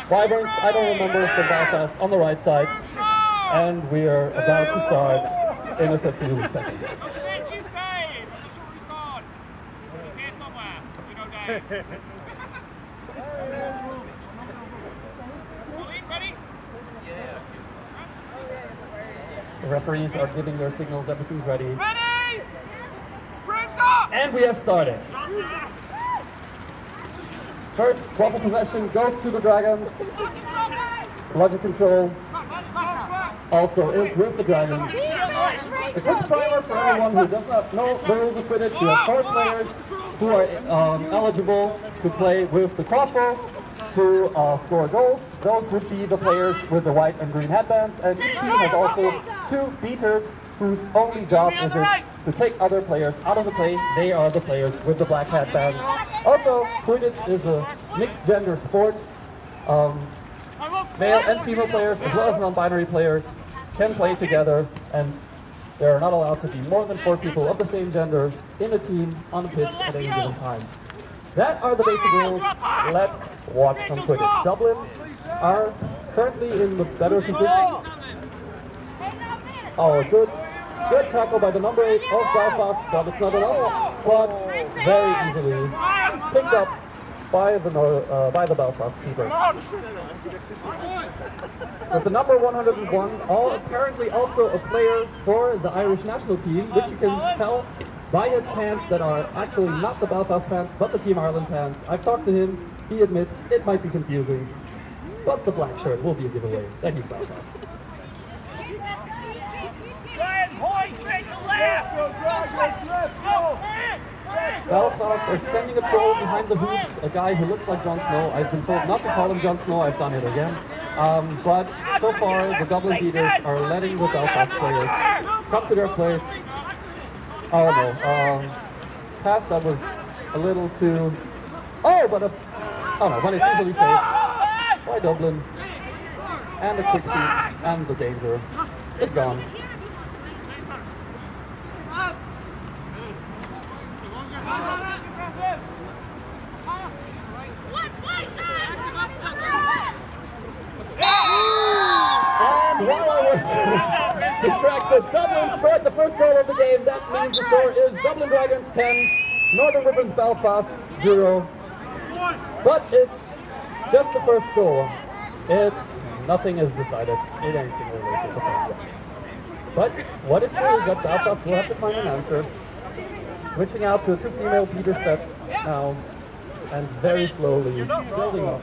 Wyverns, I don't remember, from Belfast on the right side. And we are about to start in a few seconds. The snitch is Dave! I'm not sure he's gone. He's here somewhere. We know Dave. Ready? Yeah. The referees are giving their signals, everything's ready. Ready! Brooms up! And we have started. First, qualifier possession goes to the Dragons. Logic control also is with the Dragons. A quick primer for anyone who does not know the rules of Quidditch. You have 4 players who are eligible to play with the qualifier to score goals. Those would be the players with the white and green headbands, and each team has also 2 beaters whose only job is to take other players out of the play. They are the players with the black headbands. Also, Quidditch is a mixed gender sport. Male and female players, as well as non-binary players, can play together, and there are not allowed to be more than 4 people of the same gender in a team on a pitch at any given time. That are the basic rules. Let's watch some Quidditch. Dublin are currently in the better position. Oh, good tackle by the number 8 of Belfast, but it's not enough. But very easily picked up by the Belfast keeper. With the number 101, apparently also a player for the Irish national team, which you can tell by his pants that are actually not the Belfast pants, but the Team Ireland pants. I've talked to him, he admits it might be confusing, but the black shirt will be a giveaway that he's Belfast. Belfast are sending a troll behind the hoops, a guy who looks like Jon Snow. I've been told not to call him Jon Snow, I've done it again. But so far, the Dublin beaters are letting the Belfast players come to their place. Oh no, pass that was a little too... Oh, but it's easily saved by Dublin. And the quick feet, and the danger is gone. And while I was distracted, Dublin scored the first goal of the game. That means the score is Dublin Dragons 10, Northern Wyverns Belfast 0. But it's just the first goal. Nothing is decided in anything related to the first goal. But what is true is that Belfast will have to find an answer. Switching out to a 2 female beater set now, and very slowly building up.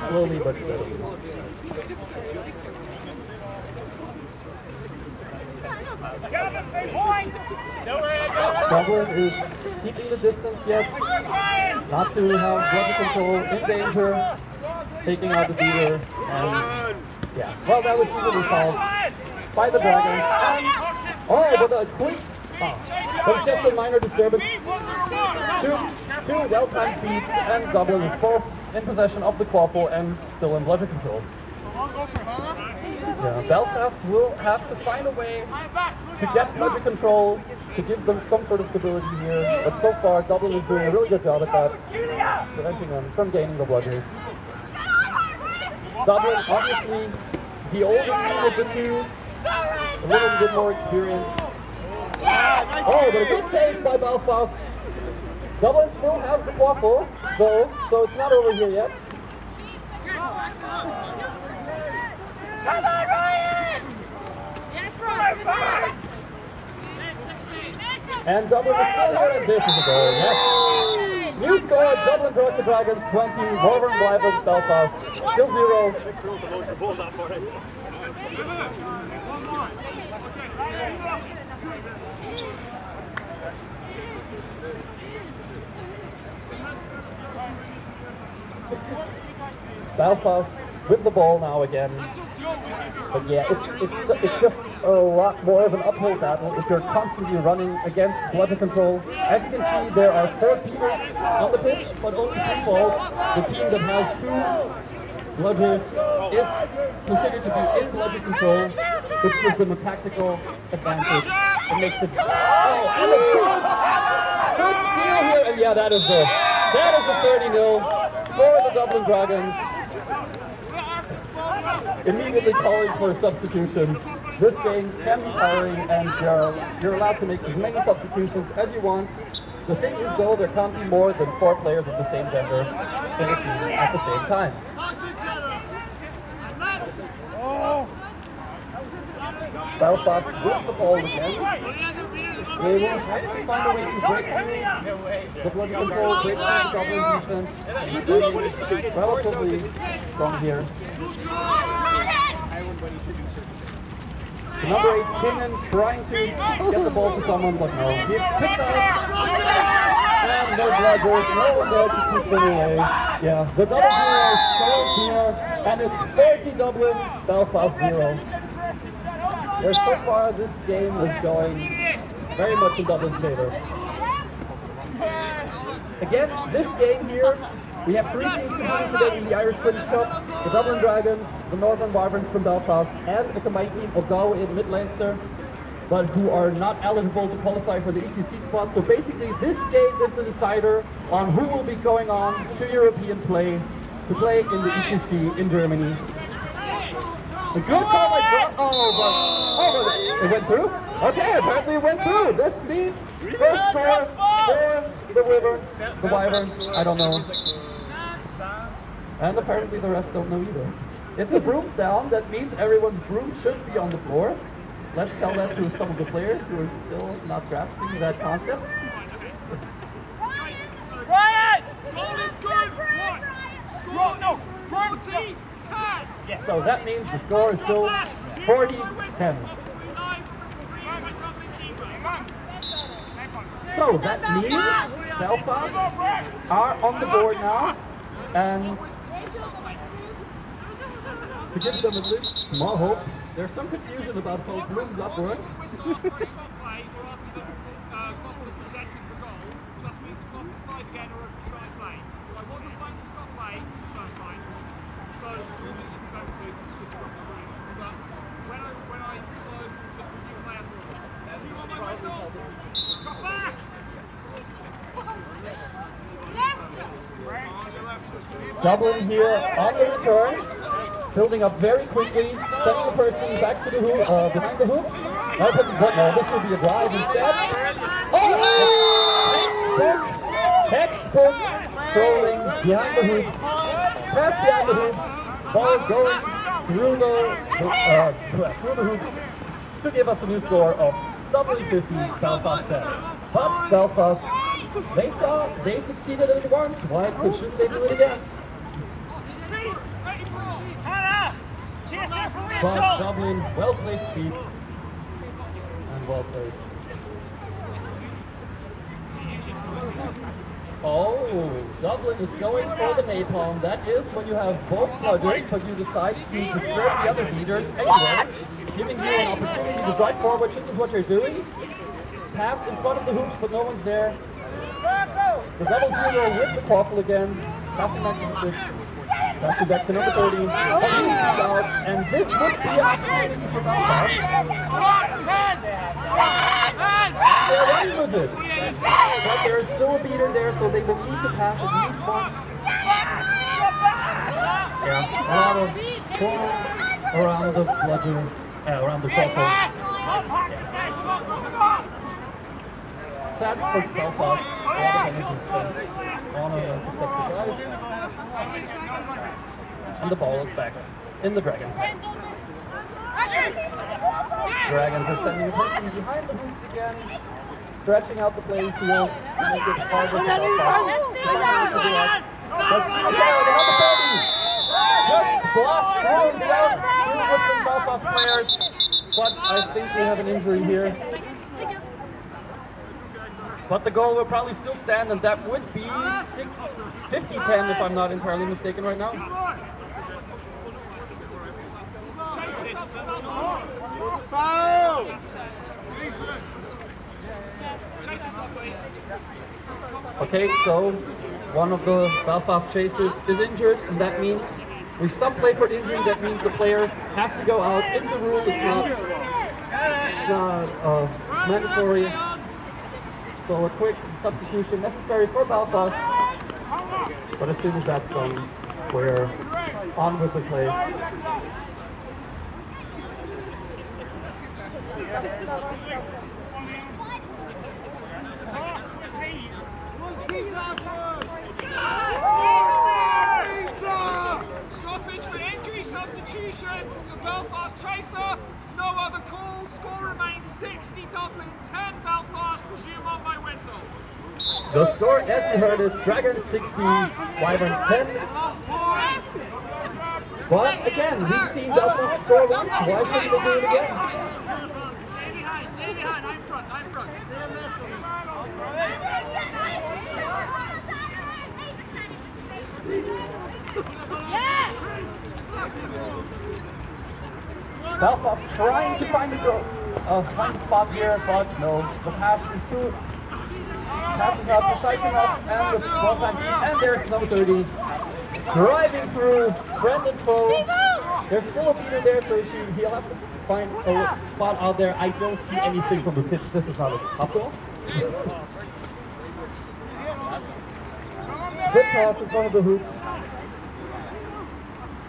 Slowly but steadily. Dublin is keeping the distance yet, not to have bludger control, in danger, taking out the beater, and yeah, well, that was easily solved by the Dragons. And, but a quick, but just a minor disturbance. Two well-timed feeds, and Dublin is both in possession of the quaffle and still in bludger control. Yeah, Belfast will have to find a way to get bludger control, to give them some sort of stability here, but so far Dublin is doing a really good job at that, preventing them from gaining the bludgers. Dublin, obviously, the older team of the two, a little bit more experience. Oh, but a good save by Belfast. Dublin still has the quaffle, though, so it's not over here yet. Come on, Ryan! Yes, Ryan! And Dublin is still here, and this is a goal, yes. New score, Dublin Draíochta Dragons 20, Northern Wyverns Belfast still 0. Belfast with the ball now again. But yeah, it's just a lot more of an uphill battle if you're constantly running against bludger control. As you can see, there are 4 beaters on the pitch, but only 2 balls. The team that has 2 bludgers is considered to be in bludger control, which gives them a tactical advantage. It makes it... Oh, and a good steal here, and yeah, that is the 30-0 for the Dublin Dragons. Immediately calling for a substitution. This game can be tiring, and you're allowed to make as many substitutions as you want. The thing is, though, there can't be more than 4 players of the same gender in a team at the same time. Belfast with the ball again. They will have to find a way to break through the bloody control, break through the Dublin defense, and stay relatively strong here. The number 8, Keenan, trying to get the ball to someone, but no. He's picked up, and no blooders, no one there to keep them away. Yeah, the double zero scores here, and it's 30 Dublin, Belfast 0. Where so far this game is going very much in Dublin's favor. Again, this game here, we have 3 teams competing today in the Irish Quidditch Cup: the Dublin Dragons, the Northern Wyverns from Belfast, and the combined team of Galway and Mid-Leinster, but who are not eligible to qualify for the EQC spot. So basically, this game is the decider on who will be going on to European play, to play in the EQC in Germany. A good call by but it went through? Okay, apparently it went through. This means first score for the Wyverns, I don't know. And apparently the rest don't know either. It's a brooms down, that means everyone's broom should be on the floor. Let's tell that to some of the players who are still not grasping that concept. Ryan! Goal is good! Score! No! 40! So that means the score is still 40-10. So that means Belfast are on the board now, and to give them at least small hope, there's some confusion about how brooms up work. Dublin here on the return, building up very quickly, sending the person back to the hoop, behind the hoops. No, this will be a drive instead. Oh! Textbook throwing behind the hoops, pass behind the hoops, ball going through the hoops to give us a new score of Dublin 50, Belfast 10. But Belfast, they succeeded in it once, why shouldn't they do it again? But Dublin, well-placed beats, and well-placed. Oh, Dublin is going for the napalm. That is when you have both bludgers, but you decide to disturb the other beaters anyway, giving you an opportunity to drive forward, which is what you're doing. Pass in front of the hoops, but no one's there. The double zero with the quaffle again, passing back to the 6. Passing back to number 30, and this would be an opportunity for Belfast. They're running with it, but there is still a beater there, so they will need to pass at least once. Yeah, a lot of corners around the bludger, around the quaffle. Sad for Belfast, a lot of energy spent on an unsuccessful drive. And the ball is back in the Dragons. Dragons are sending a person behind the hoops again, stretching out the playing field to make it harder for Belfast. But number 30 just blast through himself through with the Belfast players, but I think we have an injury here. But the goal will probably still stand, and that would be 50-10 if I'm not entirely mistaken right now. Foul! Okay, so one of the Belfast chasers is injured, and that means we stop play for injury. That means the player has to go out. It's a rule, it's not mandatory. So a quick substitution necessary for Belfast, but as soon as that's done, square, on with the play. Stoppage for injury substitution to Belfast Tracer. No other calls. Score remains 60 Dublin, 10 Belfast. Resume on my whistle. The score, as you heard, is Dragons 60, Wyverns 10. But again, we've seen Belfast score once. Why shouldn't they do it again? Stay behind. I'm front. Belfast trying to find a spot here, but no, the pass is too. Pass is not precise enough, and the ball time, and there's no 30. Driving through Brendan Poe. There's still a beater there, so he'll have to find a spot out there. I don't see anything from the pitch. This is not a top goal. Good pass in front of the hoops.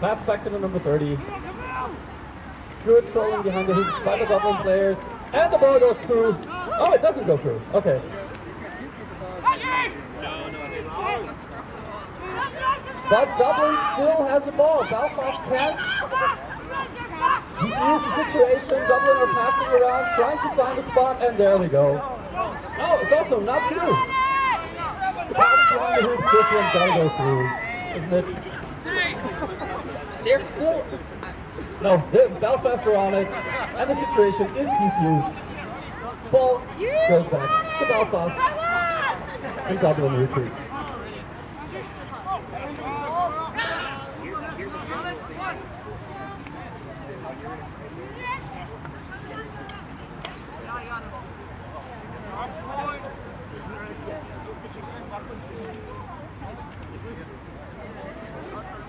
Pass back to the number 30. Good trolling behind the hoops by the Dublin players. And the ball goes through. Oh, it doesn't go through. Okay. But Dublin still has the ball. Belfast can't defuse the situation. Dublin are passing around, trying to find a spot, and there we go. Oh, it's also not through. Pass behind the hoops, this one's gotta go through. Isn't it? They're still... No, Belfast are on it, and the situation is defused. Ball goes back to Belfast, and Dublin retreats.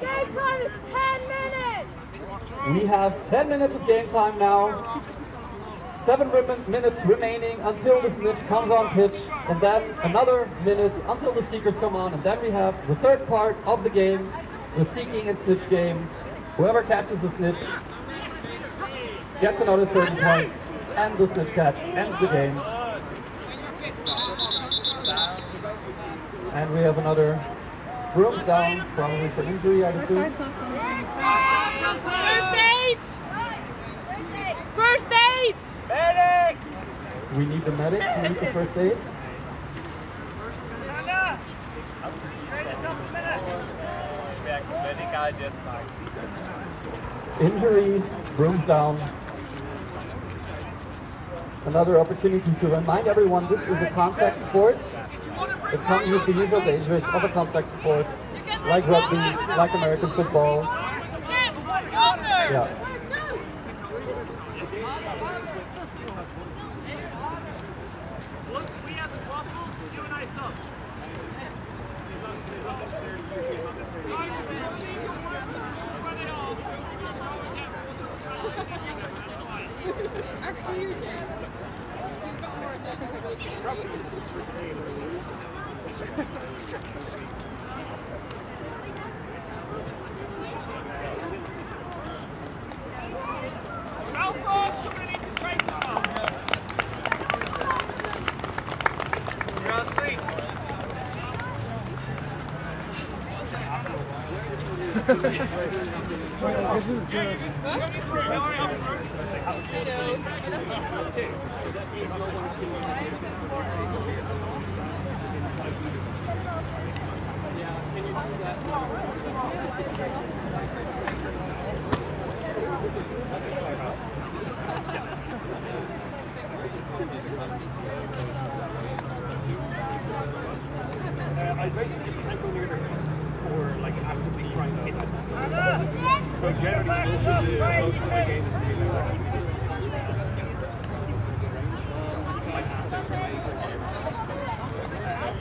Game time is 10 minutes! We have 10 minutes of game time now. 7 minutes remaining until the snitch comes on pitch, and then another minute until the seekers come on, and then we have the third part of the game, the seeking and snitch game. Whoever catches the snitch gets another 30 points, and the snitch catch ends the game. And we have another Brooms down, probably for injury, I assume. First aid! Medic! We need the medic to need the first aid. Injury, Brooms down. Another opportunity to remind everyone this is a contact sport. It comes with the usual dangers of a contact sport, like rugby, like American football. Yeah. I basically just can't go near their face or like actively try and hit them. So generally, most of my game is pretty much like keeping distance.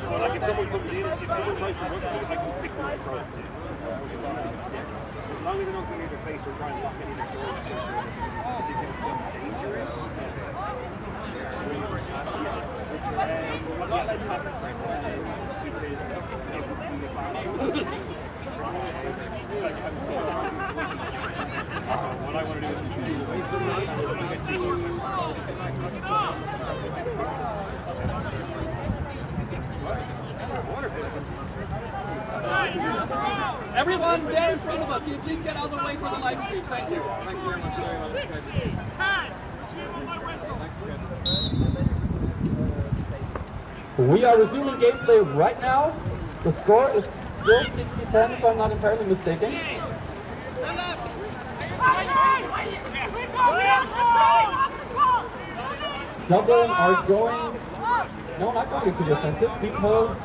So like if someone comes in, if someone tries to rush me, I can pick them and throw it. As long as they don't go near their face or try and lock any of their doors, so dangerous. I'm not letting it happen because What I want to do is compete away from that. Everyone there in front of us, can you please get out of the way for the live stream? Thank you. Thanks very much. Sorry about this, guys. 10. We are resuming gameplay right now. The score is still 60-10 if I'm not entirely mistaken. Dublin are going, no, not going into the offensive because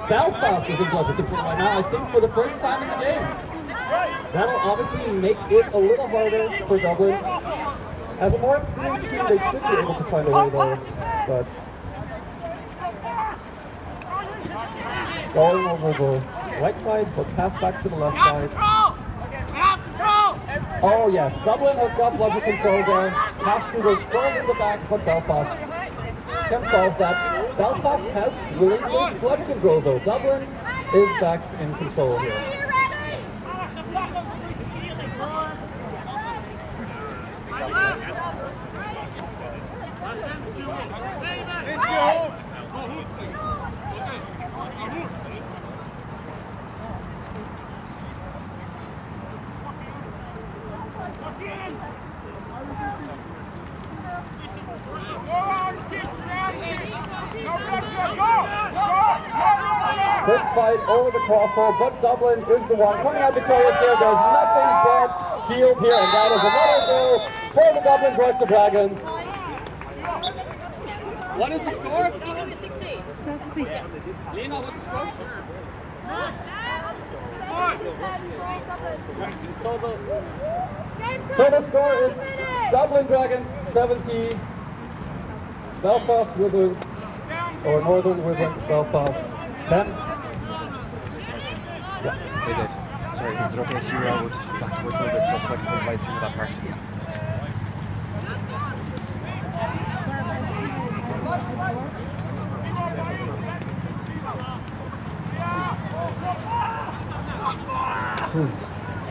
Belfast is in bludgeon control right now, I think for the first time in the game. That'll obviously make it a little harder for Dublin. As a more experienced team, they should be able to find a way though, but going over the right side, but pass back to the left side. Oh yes, Dublin has got bludgeon control there. Pass to the front in the back, but Belfast can solve that. Belfast has relinquished bludgeon control though. Dublin is back in control here. Quick fight over the crossbar, but Dublin is the one coming out victorious here. There's nothing but field here, and that is another goal for the Dublin Draíochta Dragons. What is the score? 70. Lena, what's the score? So the score is Dublin Dragons 70, Belfast Wyverns, or Northern Wyverns Belfast 10. Hey Dave, sorry, is it okay if you would backward a little bit so I can take live stream of that part?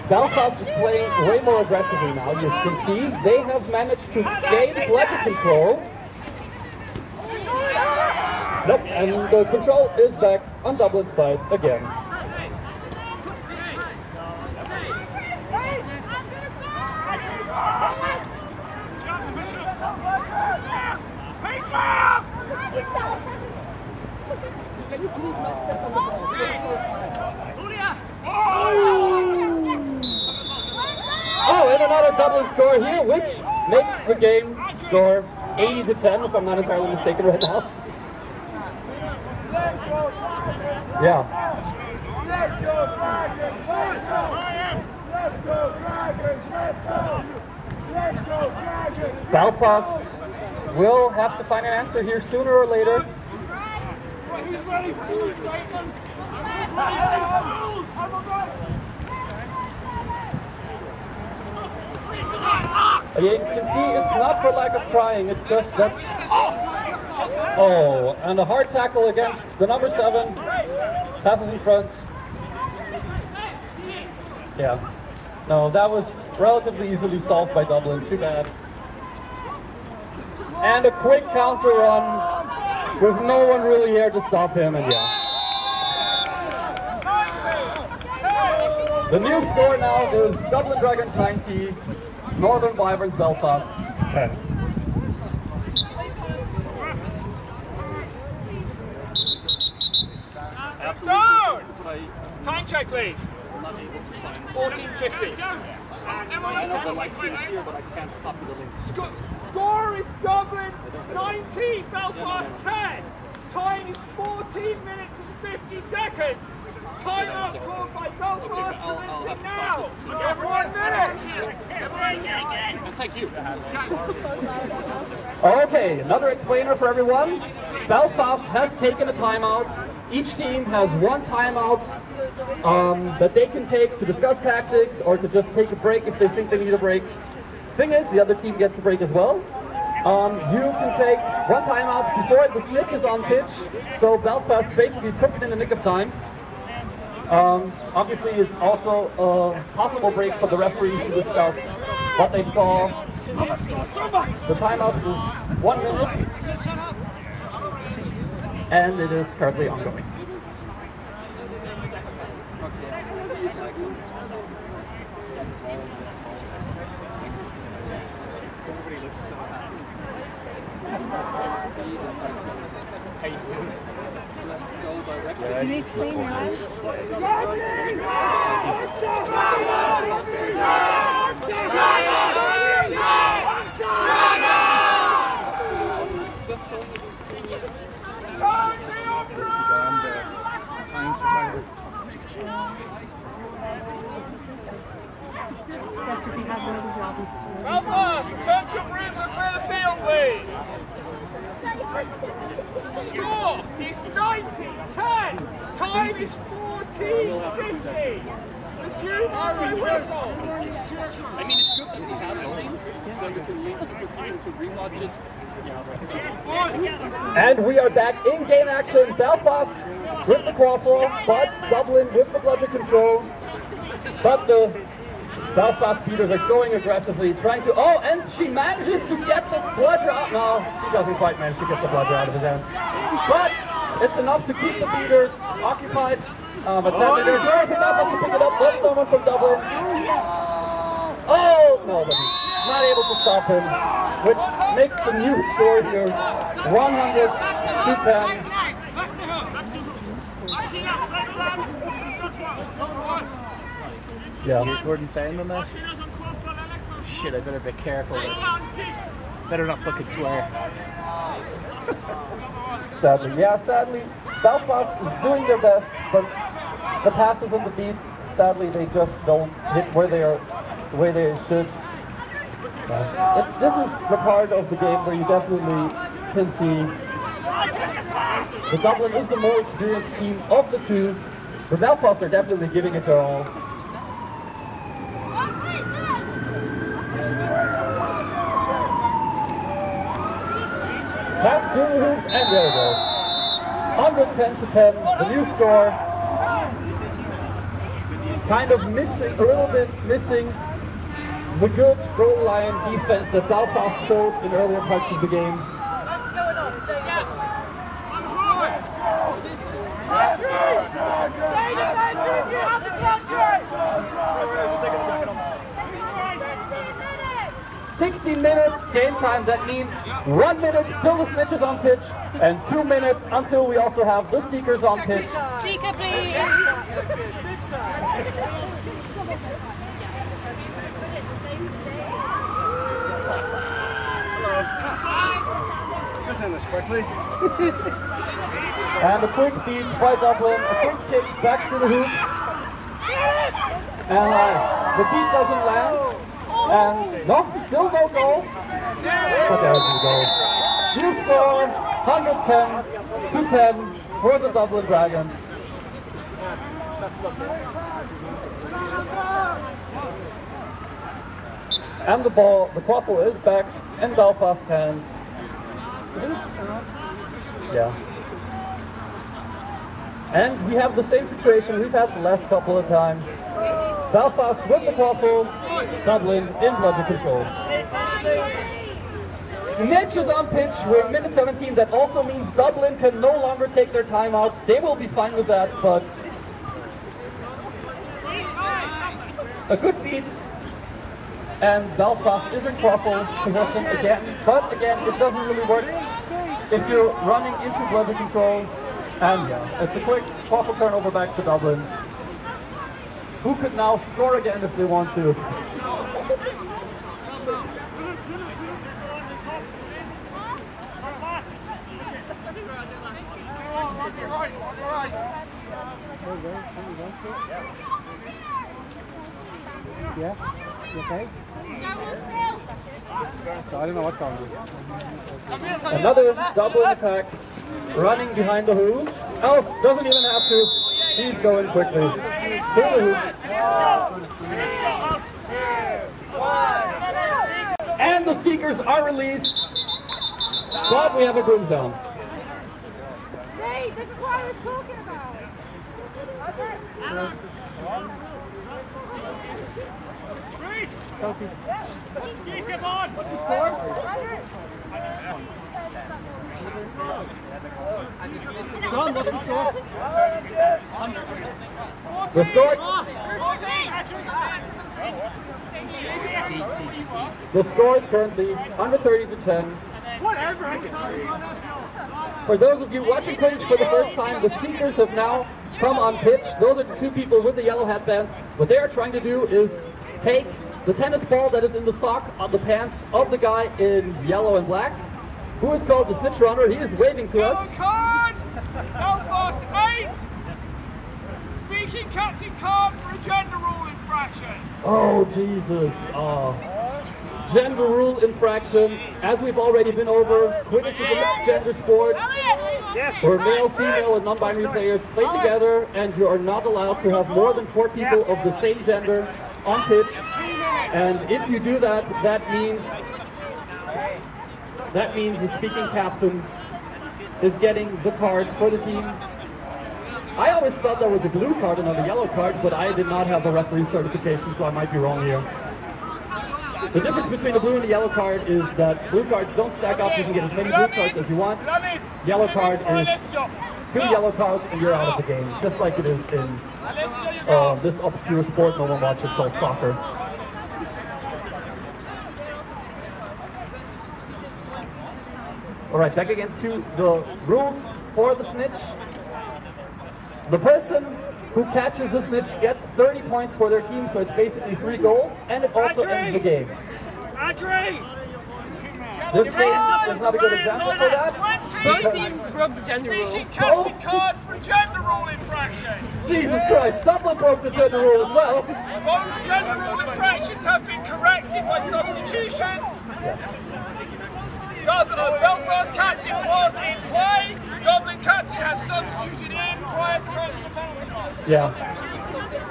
Belfast is playing way more aggressively now, as you can see. They have managed to gain bludgeon control. Nope, and the control is back on Dublin's side again. Can you please not step on the ball? Oh, and another Dublin score here, which makes the game score 80-10, if I'm not entirely mistaken right now. Yeah. Let's go Dragons! Let's go Dragons! Let's go Dragons! Belfast will have to find an answer here sooner or later. Who's ready for the excitement? You can see it's not for lack of trying, it's just that... Oh, and a hard tackle against the number 7. Passes in front. Yeah. No, that was relatively easily solved by Dublin, too bad. And a quick counter run with no one really here to stop him, and yeah. The new score now is Dublin Dragons 90, Northern Wyverns Belfast 10. Start! Time check, please. 14:50. Score is Dublin 19, Belfast 10. Time is 14 minutes and 50 seconds. Time out called by Belfast commencing now. Everyone minutes. Thank you. Okay, another explainer for everyone. Belfast has taken a timeout. Each team has one timeout that they can take to discuss tactics or to just take a break if they think they need a break. Thing is, the other team gets a break as well. You can take one timeout before the snitch is on pitch, so Belfast basically took it in the nick of time. Obviously, it's also a possible break for the referees to discuss what they saw. The timeout is 1 minute, and it is currently ongoing. Do you need to clean your eyes? Because he had one of the jobs to Belfast, turn to your brooms and clear the field, please. Score is 90-10. Time is 14-50. Resume every whistle. I mean, it's good that we have time, so we can use the time to rewatch it. And we are back in game action. Belfast with the quaffle, but Dublin with the bludger control. But the Belfast beaters are going aggressively, trying to... Oh, and she manages to get the bludger out. No, she doesn't quite manage to get the bludger out of his hands. But it's enough to keep the beaters occupied. But sadly, there's no one from Belfast to pick it up, but someone from Dublin. Oh, no, but he's not able to stop him, which makes the new score here 100-10. Yeah. You recording sound on that? Shit, I better be careful. Better not fucking swear. Sadly, Belfast is doing their best, but the passes and the beats, sadly, they just don't hit where they are, the way they should. This is the part of the game where you definitely can see the Dublin is the more experienced team of the two. The Belfast are definitely giving it their all. Pass through the hoops, and there it goes. 110-10, the new score. Kind of missing, a little bit missing the good goal line defense that Belfast showed in earlier parts of the game. What's going on? So, yeah. 60 minutes game time. That means 1 minute till the snitch is on pitch, and 2 minutes until we also have the seekers on pitch. Seeker, please. Let's end this quickly. And a quick beat by Dublin, a quick kick back to the hoop. And the beat doesn't land. And no, still no goal. But there's the goal. New score, 110-10 for the Dublin Dragons. And the ball, the quaffle is back in Belfast's hands. Yeah. And we have the same situation we've had the last couple of times. Belfast with the quaffle, Dublin in bludger control. Snitch is on pitch. We're in minute 17. That also means Dublin can no longer take their timeout. They will be fine with that, but a good beat. And Belfast is in quaffle possession again, but again, it doesn't really work if you're running into bludger controls. And yeah, it's a quick quaffle turnover back to Dublin, who could now score again if they want to. Yeah? You okay? So I don't know what's going on. Another Dublin attack, running behind the hoops. Oh, doesn't even have to. He's going quickly through the hoops. And the seekers are released, but we have a broom zone. Hey, this is what I was talking about. Sophie. What's the score? John, what's the score? The score? The score is currently 130 to 10. For those of you watching Quidditch for the first time, the Seekers have now come on pitch. Those are the two people with the yellow headbands. What they are trying to do is take the tennis ball that is in the sock on the pants of the guy in yellow and black, who is called the snitch runner. He is waving to us. Yellow card! Belfast 8! Speaking Captain Card for a gender rule infraction. Oh, Jesus. Gender rule infraction. As we've already been over, Quidditch is a mixed gender sport where male, female, and non-binary players play together, and you are not allowed to have more than 4 people of the same gender on pitch. And if you do that, that means the speaking captain is getting the card for the team. I always thought there was a blue card and not a yellow card, but I did not have a referee certification, so I might be wrong here. The difference between the blue and the yellow card is that blue cards don't stack up. You can get as many blue cards as you want. Yellow card is 2 yellow cards and you're out of the game, just like it is in this obscure sport no one watches called soccer. All right, back again to the rules for the snitch. The person who catches the snitch gets 30 points for their team, so it's basically 3 goals, and it also ends the game. This game is not a good example for that. Both teams broke the gender rule. Speaking Captain Card for a gender rule infraction. Jesus Christ, Dublin broke the gender rule as well. Both gender rule infractions have been corrected by substitutions. Yes. Belfast captain was in play. Dublin captain has substituted in prior to calling the penalty card. Yeah.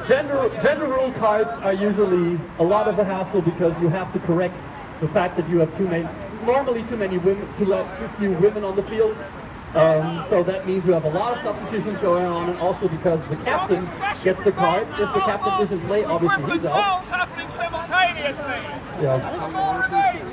Gender rule cards are usually a lot of a hassle because you have to correct the fact that you have normally too many women, too few women on the field. So that means you have a lot of substitutions going on, and also because the captain gets the card. If the captain isn't play, obviously he's out. Fouls happening simultaneously. Yeah. The score remains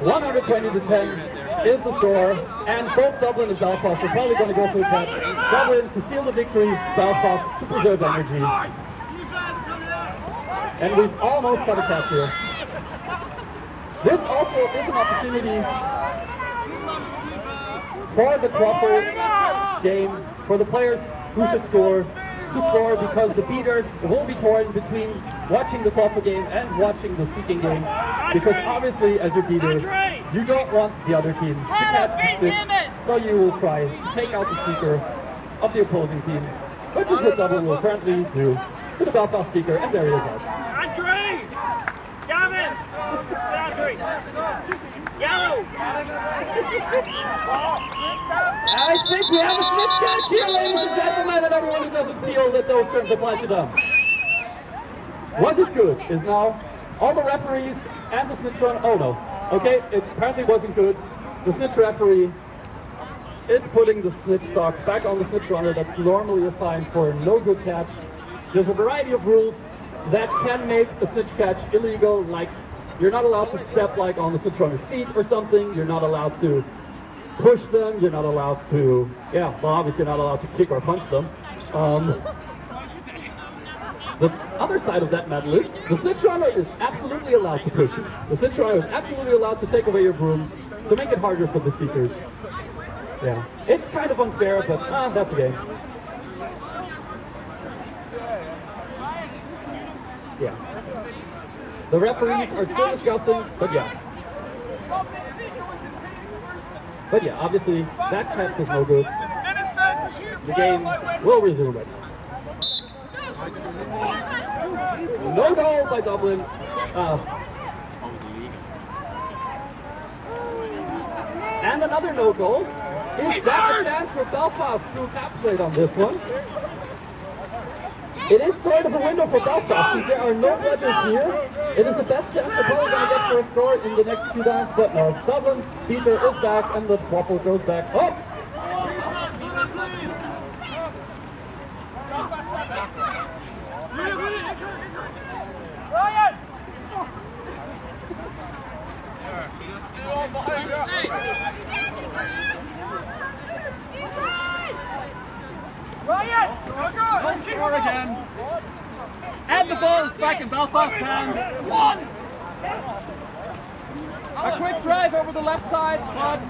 120 to 10 is the score, and both Dublin and Belfast are probably going to go for the catch. Dublin to seal the victory, Belfast to preserve energy. And we've almost had a catch here. This also is an opportunity for the qualifier game, for the players who should score, to score, because the beaters will be torn between watching the qualifier game and watching the seeking game, because obviously as your beater you don't want the other team to catch the snitch, so you will try to take out the seeker of the opposing team, which is what Dublin will currently do to the Belfast seeker, and there he is out. Gavin! Yellow! I think we have a snitch catch here, ladies and gentlemen, and everyone who doesn't feel that those terms apply to them. Was it good? Is now all the referees and the snitch runner. Oh no. Okay, it apparently wasn't good. The snitch referee is putting the snitch sock back on the snitch runner that's normally assigned for no good catch. There's a variety of rules that can make a snitch catch illegal, like you're not allowed to step like on the snitch runner's feet or something, you're not allowed to push them, you're not allowed to, obviously you're not allowed to kick or punch them. The other side of that medal is, the snitch runner is absolutely allowed to push you. The snitch runner is absolutely allowed to take away your broom to make it harder for the seekers. Yeah, it's kind of unfair, but that's a game. Yeah. The referees are still discussing, but yeah. But yeah, obviously, that catch is no good. The game will resume right now. No goal by Dublin. And another no goal. Is that a chance for Belfast to capitulate on this one? It is sort of a window for Belfast, since there are no pledges here. It is the best chance they're probably going to get for a score in the next few downs, but no. Dublin, Peter is back, and the waffle goes back. Oh! Ryan! Ryan! Don't score again. And the ball is back in Belfast's hands. One! A quick drive over the left side, but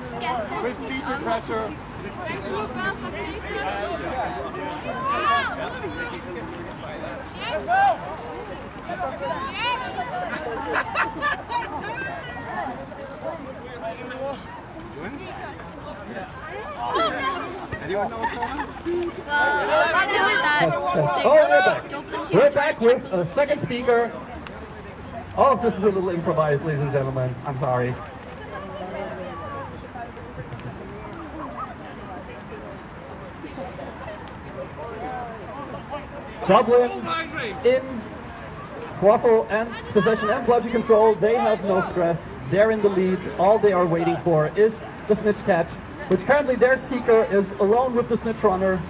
with Peter pressure. Anyone know what's going on? I'm doing that. Oh, we're back with a second speaker. All of this is a little improvised, ladies and gentlemen. I'm sorry. Dublin in quaffle and possession and bludgeon control. They have no stress. They're in the lead. All they are waiting for is the snitch catch, which currently their seeker is alone with the snitch runner.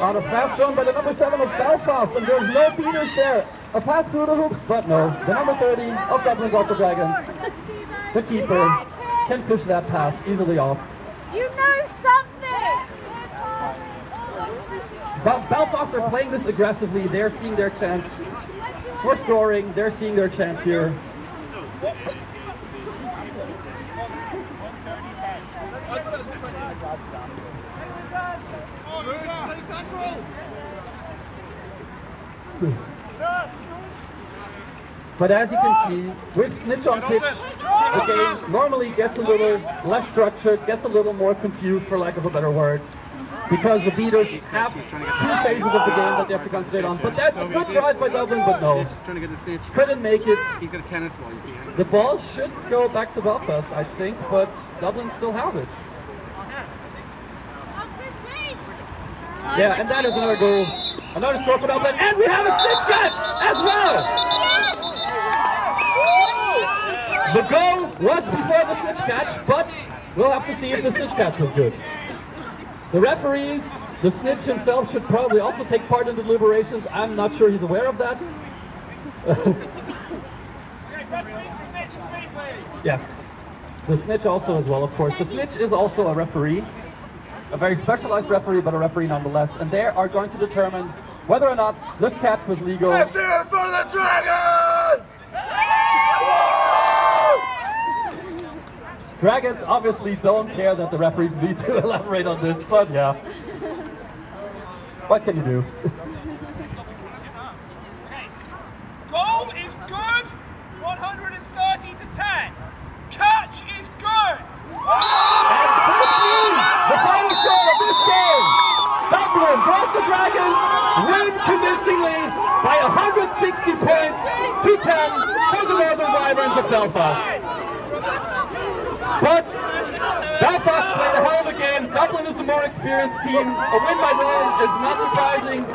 On a fast run by the number 7 of Belfast, and there's no beaters there. A path through the hoops, but no. The number 30 of Dublin Draíochta Dragons, the keeper, can fish that pass easily off. You know something! But Belfast are playing this aggressively. They're seeing their chance for scoring. They're seeing their chance here. But as you can see, with Snitch on pitch, the game normally gets a little less structured, gets a little more confused, for lack of a better word, because the beaters have 2 phases of the game that they have to concentrate on. But that's a good drive by Dublin, but no. Couldn't make it. He's got a tennis ball, you see. The ball should go back to Belfast, I think, but Dublin still has it. Yeah, and that is another goal. Another score for Dublin, and we have a snitch catch as well! The goal was before the snitch catch, but we'll have to see if the snitch catch was good. The referees, the snitch himself should probably also take part in the deliberations. I'm not sure he's aware of that. Yes, the snitch also as well, of course. The snitch is also a referee. A very specialized referee, but a referee nonetheless, and they are going to determine whether or not this catch was legal. Let's do it for the Dragons! Dragons obviously don't care that the referees need to elaborate on this, but yeah. What can you do? Goal is good, 130 to 10. Catch is good. And this means the final score of this game. Dublin Draíochta Dragons win convincingly by 160 points to 10 for the Northern Wyverns of Belfast. But Belfast played a hell of a game. Dublin is a more experienced team. A win by them is not surprising.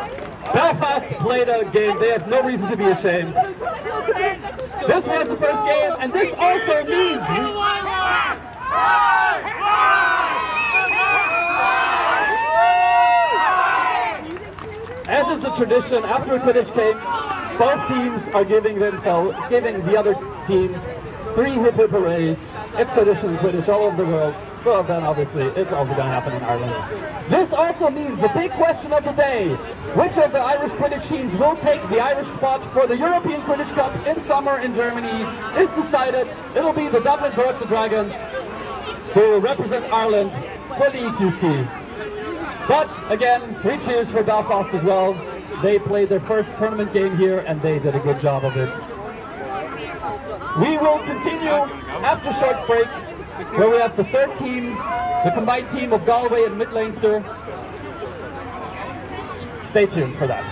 Belfast played a game. They have no reason to be ashamed. This was the first game, and this also means as is a tradition, after a Quidditch game, both teams are giving the other team 3 hip hip hoorays. It's tradition in Quidditch all over the world. So then obviously it's also going to happen in Ireland. This also means the big question of the day: which of the Irish Quidditch teams will take the Irish spot for the European Quidditch Cup in summer in Germany is decided. It'll be the Dublin Draíochta Dragons who will represent Ireland for the EQC. But again, 3 cheers for Belfast as well. They played their first tournament game here and they did a good job of it. We will continue after a short break, where we have the 3rd team, the combined team of Galway and Mid-Leinster. Stay tuned for that.